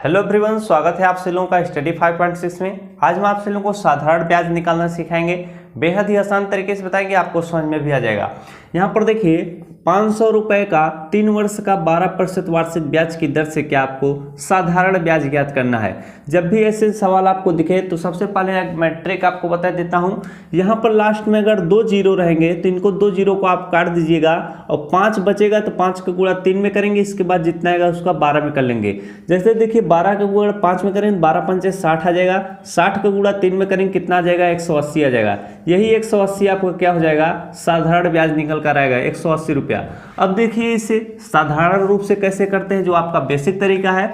Hello everyone, स्वागत है आप सभी लोगों का स्टडी 5.6 में। आज हम आप सभी लोगों को साधारण ब्याज निकालना सिखाएंगे। बेहद ही आसान तरीके से बताएंगे, आपको समझ में भी आ जाएगा। यहाँ पर देखिए 500 रुपये का 3 वर्ष का 12% वार्षिक ब्याज की दर से क्या आपको साधारण ब्याज ज्ञात करना है। जब भी ऐसे सवाल आपको दिखे तो सबसे पहले एक मैं ट्रिक आपको बता देता हूँ। यहाँ पर लास्ट में अगर 2 जीरो रहेंगे तो इनको 2 जीरो को आप काट दीजिएगा और 5 बचेगा तो 5 का गुणा 3 में करेंगे। इसके बाद जितना आएगा उसका 12 में कर लेंगे। जैसे देखिए 12 का गुणा 5 में करेंगे 12 पंचे 60 आ जाएगा। 60 का गुणा 3 में करेंगे कितना आ जाएगा, 180 आ जाएगा। यही 180 आपको क्या हो जाएगा, साधारण ब्याज निकल कर आएगा 180 रुपया। अब देखिए इसे साधारण रूप से कैसे करते हैं, जो आपका बेसिक तरीका है।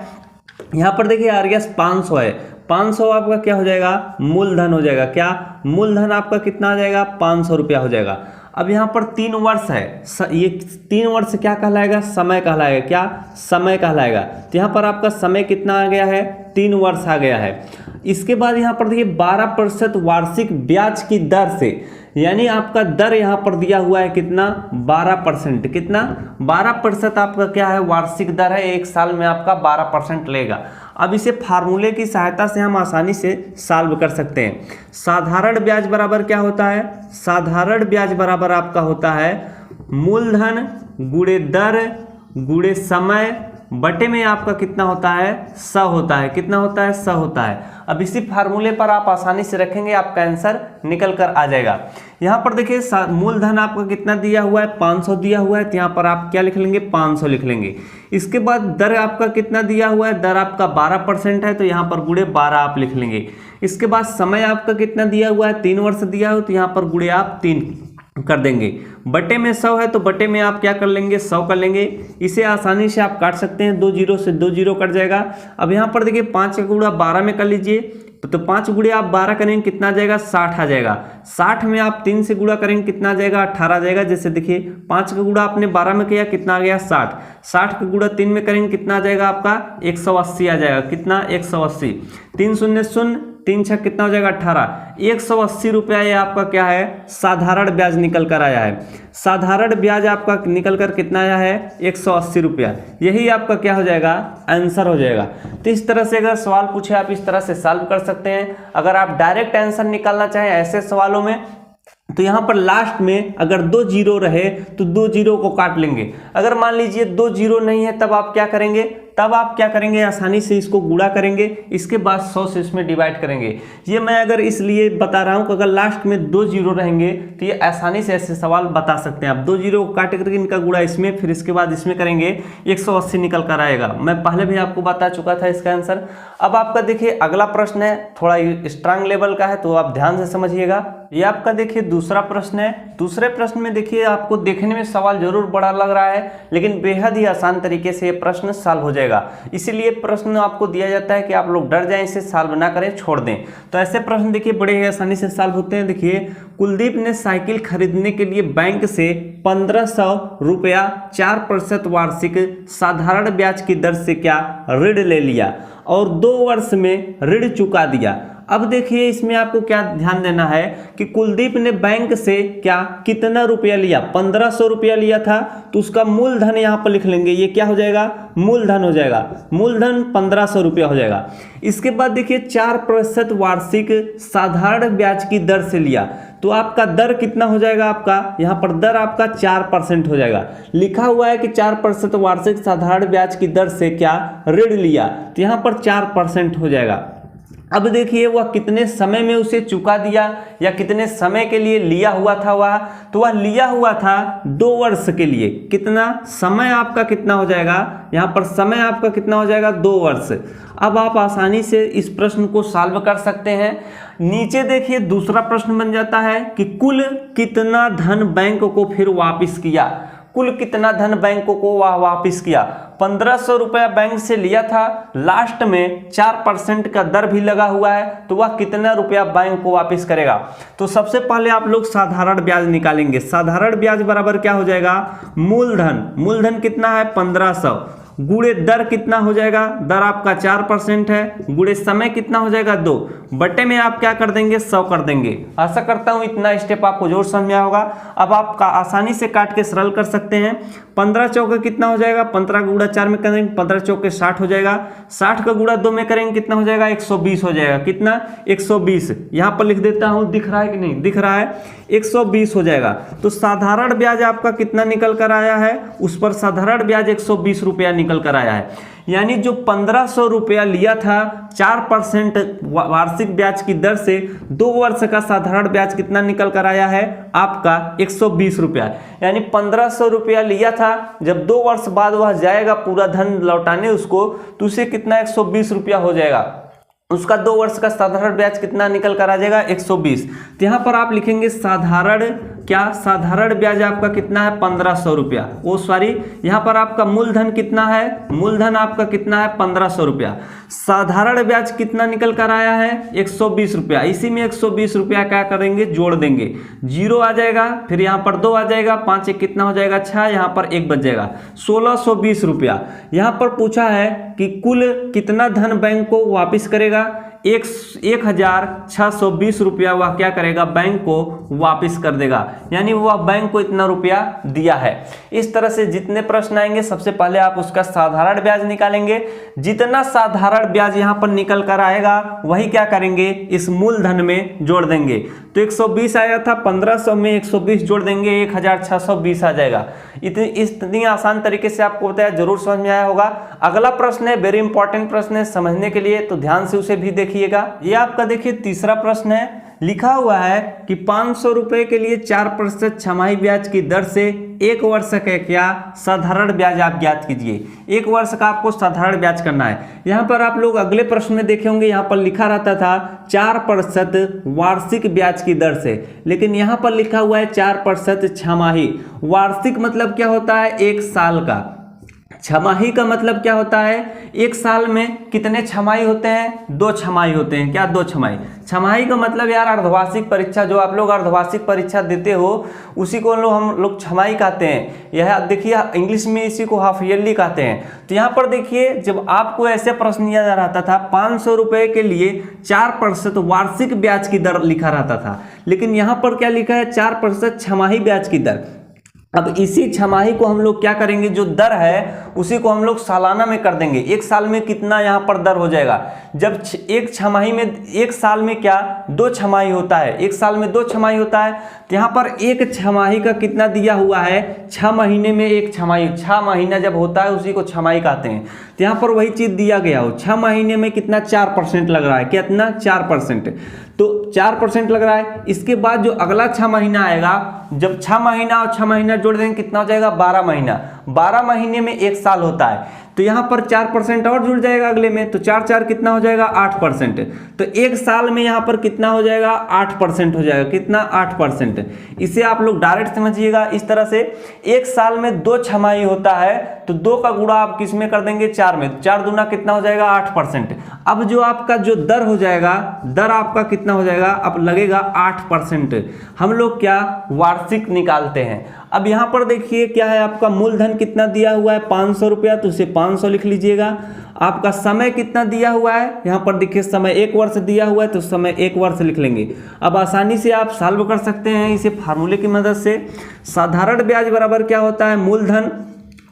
यहाँ पर देखिए आरएस 500 है। 500 आपका क्या हो जाएगा, मूलधन हो जाएगा। क्या मूलधन आपका कितना आ जाएगा, 500 रुपया हो जाएगा। अब यहाँ पर 3 वर्ष है, ये 3 वर्ष क्या कहलाएगा, समय कहलाएगा। क्या समय कहलाएगा। तो यहाँ पर आपका समय कितना आ गया है, 3 वर्ष आ गया है। इसके बाद यहाँ पर देखिए 12% वार्षिक ब्याज की दर से, यानी आपका दर यहाँ पर दिया हुआ है कितना, 12%। कितना, 12% आपका क्या है, वार्षिक दर है। एक साल में आपका 12% लेगा। अब इसे फार्मूले की सहायता से हम आसानी से सॉल्व कर सकते हैं। साधारण ब्याज बराबर क्या होता है, साधारण ब्याज बराबर आपका होता है मूलधन गुणे दर गुणे समय बटे में आपका कितना होता है, 100 होता है। कितना होता है, 100 होता है। अब इसी फार्मूले पर आप आसानी से रखेंगे, आपका आंसर निकल कर आ जाएगा। यहाँ पर देखिए मूलधन आपका कितना दिया हुआ है, 500 दिया हुआ है। तो यहाँ पर आप क्या लिख लेंगे, 500 लिख लेंगे। इसके बाद दर आपका कितना दिया हुआ है, दर आपका 12% है। तो यहाँ पर गुणे 12 आप लिख लेंगे। इसके बाद समय आपका कितना दिया हुआ है, 3 वर्ष दिया हो। तो यहाँ पर गुणे आप 3 कर देंगे। बटे में 100 है तो बटे में आप क्या कर लेंगे, 100 कर लेंगे। इसे आसानी से आप काट सकते हैं, 2 जीरो से 2 जीरो कट जाएगा। अब यहाँ पर देखिए 5 का गुणा 12 में कर लीजिए। तो 5 गुणे आप 12 करेंगे कितना आ जाएगा, 60 आ जाएगा। 60 में आप 3 से गुणा करेंगे कितना आ जाएगा, 18 आ जाएगा। जैसे देखिए 5 का गुणा आपने 12 में किया, कितना आ गया, 60। 60 का गुणा 3 में करेंगे कितना आ जाएगा आपका, 180 आ जाएगा। कितना, 180। 3 शून्य शून्य, 3 छः कितना हो जाएगा, 18। 180 रुपया ये आपका क्या है, साधारण ब्याज निकल कर आया है। साधारण ब्याज आपका निकल कर कितना आया है, 180 रुपया। यही आपका क्या हो जाएगा, आंसर हो जाएगा। तो इस तरह से अगर सवाल पूछे आप इस तरह से सॉल्व कर सकते हैं। अगर आप डायरेक्ट आंसर निकालना चाहें ऐसे सवालों में तो यहाँ पर लास्ट में अगर 2 जीरो रहे तो 2 जीरो को काट लेंगे। अगर मान लीजिए 2 जीरो नहीं है तब आप क्या करेंगे, आसानी से इसको गुणा करेंगे। इसके बाद 100 से इसमें डिवाइड करेंगे। ये मैं अगर इसलिए बता रहा हूँ कि अगर लास्ट में 2 जीरो रहेंगे तो ये आसानी से ऐसे सवाल बता सकते हैं आप। 2 जीरो को काट करके इनका गुणा इसमें, फिर इसके बाद इसमें करेंगे, 180 निकल कर आएगा। मैं पहले भी आपको बता चुका था इसका आंसर। अब आपका देखिए अगला प्रश्न है, थोड़ा स्ट्रांग लेवल का है तो आप ध्यान से समझिएगा। ये आपका देखिए दूसरा प्रश्न है। दूसरे प्रश्न में देखिए आपको देखने में सवाल जरूर बड़ा लग रहा है, लेकिन बेहद ही आसान तरीके से ये प्रश्न सॉल्व हो जाएगा। इसीलिए प्रश्न आपको दिया जाता है कि आप लोग डर जाएं, इसे सॉल्व ना करें, छोड़ दें। तो ऐसे प्रश्न देखिए बड़े ही आसानी से सॉल्व होते हैं। देखिए कुलदीप ने साइकिल खरीदने के लिए बैंक से 1500 रुपया 4% वार्षिक साधारण ब्याज की दर से क्या ऋण ले लिया और 2 वर्ष में ऋण चुका दिया। अब देखिए इसमें आपको क्या ध्यान देना है कि कुलदीप ने बैंक से क्या कितना रुपया लिया, 1500 रुपया लिया था। तो उसका मूलधन यहाँ पर लिख लेंगे। ये क्या हो जाएगा, मूलधन हो जाएगा। मूलधन 1500 रुपया हो जाएगा। इसके बाद देखिए 4% वार्षिक साधारण ब्याज की दर से लिया। तो आपका दर कितना हो जाएगा, आपका यहाँ पर दर आपका 4% हो जाएगा। लिखा हुआ है कि 4% वार्षिक साधारण ब्याज की दर से क्या ऋण लिया, तो यहाँ पर 4% हो जाएगा। अब देखिए वह कितने समय में उसे चुका दिया या कितने समय के लिए लिया हुआ था वह, तो वह लिया हुआ था 2 वर्ष के लिए। कितना समय आपका कितना हो जाएगा, यहाँ पर समय आपका कितना हो जाएगा, 2 वर्ष। अब आप आसानी से इस प्रश्न को सॉल्व कर सकते हैं। नीचे देखिए दूसरा प्रश्न बन जाता है कि कुल कितना धन बैंक को फिर वापिस किया। कुल कितना धन बैंक को वह वापिस किया। 1500 रुपया बैंक से लिया था, लास्ट में 4% का दर भी लगा हुआ है। तो वह कितना रुपया बैंक को वापस करेगा। तो सबसे पहले आप लोग साधारण ब्याज निकालेंगे। साधारण ब्याज बराबर क्या हो जाएगा, मूलधन। मूलधन कितना है, 1500 गुणे दर कितना हो जाएगा, दर आपका 4% है, गुणे समय कितना हो जाएगा 2, बटे में आप क्या कर देंगे 100 कर देंगे। आशा करता हूं इतना स्टेप आपको जरूर समझ में आया होगा। अब आप आसानी से काट के सरल कर सकते हैं। 15 चौके कितना हो जाएगा, 15 का गुणा 4 में करेंगे 15 चौके 60 हो जाएगा, 60 का गुणा 2 में करेंगे कितना हो जाएगा 120 हो जाएगा, कितना 120। यहां पर लिख देता हूं, दिख रहा है कि नहीं, दिख रहा है, 120 हो जाएगा। तो साधारण ब्याज आपका कितना निकल कर आया है, उस पर साधारण ब्याज 120 रुपया निकल कर आया है। यानी जो 1500 रुपया लिया था 4% वार्षिक ब्याज की दर से 2 वर्ष का साधारण ब्याज कितना निकल कर आया है आपका 120 रुपया। यानी 1500 रुपया लिया था, जब 2 वर्ष बाद वह जाएगा पूरा धन लौटाने उसको, तो उसे कितना 120 रुपया हो जाएगा। उसका 2 वर्ष का साधारण ब्याज कितना निकल कर आ जाएगा 120। तो यहाँ पर आप लिखेंगे साधारण क्या, साधारण ब्याज आपका कितना है 1500 रुपया। ओ सॉरी, यहाँ पर आपका मूलधन कितना है, मूलधन आपका कितना है 1500 रुपया। साधारण ब्याज कितना निकल कर आया है 120 रुपया। इसी में 120 रुपया क्या करेंगे, जोड़ देंगे, 0 आ जाएगा, फिर यहाँ पर 2 आ जाएगा, 5 एक कितना हो जाएगा 6, यहाँ पर 1 बच जाएगा, 1620 रुपया। यहाँ पर पूछा है कि कुल कितना धन बैंक को वापिस करेगा, 1620 रुपया वह क्या करेगा, बैंक को वापिस कर देगा। यानी वह बैंक को इतना रुपया दिया है। इस तरह से जितने प्रश्न आएंगे सबसे पहले आप उसका साधारण ब्याज निकालेंगे। जितना साधारण ब्याज यहां पर निकल कर आएगा वही क्या करेंगे, इस मूलधन में जोड़ देंगे। तो 120 आया था, 1500 में 120 जोड़ देंगे, 1620 आ जाएगा। इतनी आसान तरीके से आपको बताया, जरूर समझ में आया होगा। अगला प्रश्न है, वेरी इंपॉर्टेंट प्रश्न है समझने के लिए, तो ध्यान से उसे भी देखिएगा। ये आपका देखिए तीसरा प्रश्न है, लिखा हुआ है कि 500 रुपए के लिए 4% छमाही ब्याज की दर से 1 वर्ष का क्या साधारण ब्याज आप ज्ञात कीजिए। 1 वर्ष का आपको साधारण ब्याज करना है। यहाँ पर आप लोग अगले प्रश्न में देखे होंगे, यहाँ पर लिखा रहता था 4% वार्षिक ब्याज की दर से, लेकिन यहाँ पर लिखा हुआ है 4% छमाही। वार्षिक मतलब क्या होता है, 1 साल का। छमाही का मतलब क्या होता है, 1 साल में कितने छमाही होते हैं, 2 छमाही होते हैं। क्या 2 छमाही। छमाही का मतलब यार अर्धवार्षिक परीक्षा, जो आप लोग अर्धवार्षिक परीक्षा देते हो उसी को हम लोग छमाही कहते हैं। यह देखिए इंग्लिश में इसी को हाफ ईयरली कहते हैं। तो यहाँ पर देखिए जब आपको ऐसे प्रश्न दिया रहता था 500 रुपए के लिए 4% वार्षिक ब्याज की दर लिखा रहता था, लेकिन यहाँ पर क्या लिखा है 4% छमाही ब्याज की दर। अब इसी छमाही को हम लोग क्या करेंगे, जो दर है उसी को हम लोग सालाना में कर देंगे। 1 साल में कितना यहाँ पर दर हो जाएगा, जब एक छमाही में, 1 साल में क्या 2 छमाही होता है, 1 साल में 2 छमाही होता है। तो यहाँ पर 1 छमाही का कितना दिया हुआ है, 6 महीने में 1 छमाही, 6 महीना जब होता है उसी को छमाही कहते हैं। तो यहाँ पर वही चीज दिया गया हो, 6 महीने में कितना 4% लग रहा है, कितना 4%, तो 4% लग रहा है। इसके बाद जो अगला 6 महीना आएगा, जब 6 महीना और 6 महीना जोड़ देंगे कितना हो जाएगा 12 महीना। 12 महीने में 1 साल होता है, तो यहाँ पर 4% और जुड़ जाएगा अगले में, तो 4 4 कितना हो जाएगा 8%। तो 1 साल में यहाँ पर कितना हो जाएगा 8% हो जाएगा, कितना 8%। इसे आप लोग डायरेक्ट समझिएगा इस तरह से, 1 साल में 2 छमाही होता है, तो 2 का गुणा आप किस में कर देंगे 4 में, 4 दूना कितना हो जाएगा 8%। अब जो आपका जो दर हो जाएगा, दर आपका कितना हो जाएगा, अब लगेगा 8%। हम लोग क्या वार्षिक निकालते हैं। अब यहाँ पर देखिए क्या है, आपका मूलधन कितना दिया हुआ है 500 रुपया, तो उसे 500 लिख लीजिएगा। आपका समय कितना दिया हुआ है, यहाँ पर देखिए समय 1 वर्ष दिया हुआ है, तो समय 1 वर्ष लिख लेंगे। अब आसानी से आप सॉल्व कर सकते हैं इसे फार्मूले की मदद से। साधारण ब्याज बराबर क्या होता है, मूलधन,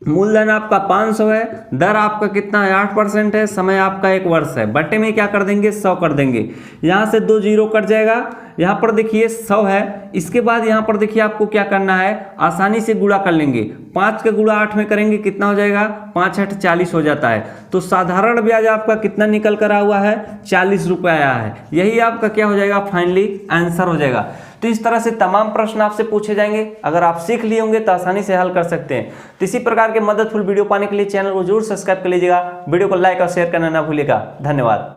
मूलधन आपका 500 है, दर आपका कितना है 8% है, समय आपका 1 वर्ष है, बटे में क्या कर देंगे 100 कर देंगे। यहाँ से 2 जीरो कट जाएगा, यहाँ पर देखिए 100 है। इसके बाद यहाँ पर देखिए आपको क्या करना है, आसानी से गुणा कर लेंगे, 5 का गुणा 8 में करेंगे कितना हो जाएगा 5 8 40 हो जाता है। तो साधारण ब्याज आपका कितना निकल कर हुआ है 40 रुपये आया है। यही आपका क्या हो जाएगा फाइनली आंसर हो जाएगा। तो इस तरह से तमाम प्रश्न आपसे पूछे जाएंगे, अगर आप सीख लिए होंगे तो आसानी से हल कर सकते हैं। तो इसी प्रकार के मददफुल वीडियो पाने के लिए चैनल को जरूर सब्सक्राइब कर लीजिएगा, वीडियो को लाइक और शेयर करना ना भूलिएगा। धन्यवाद।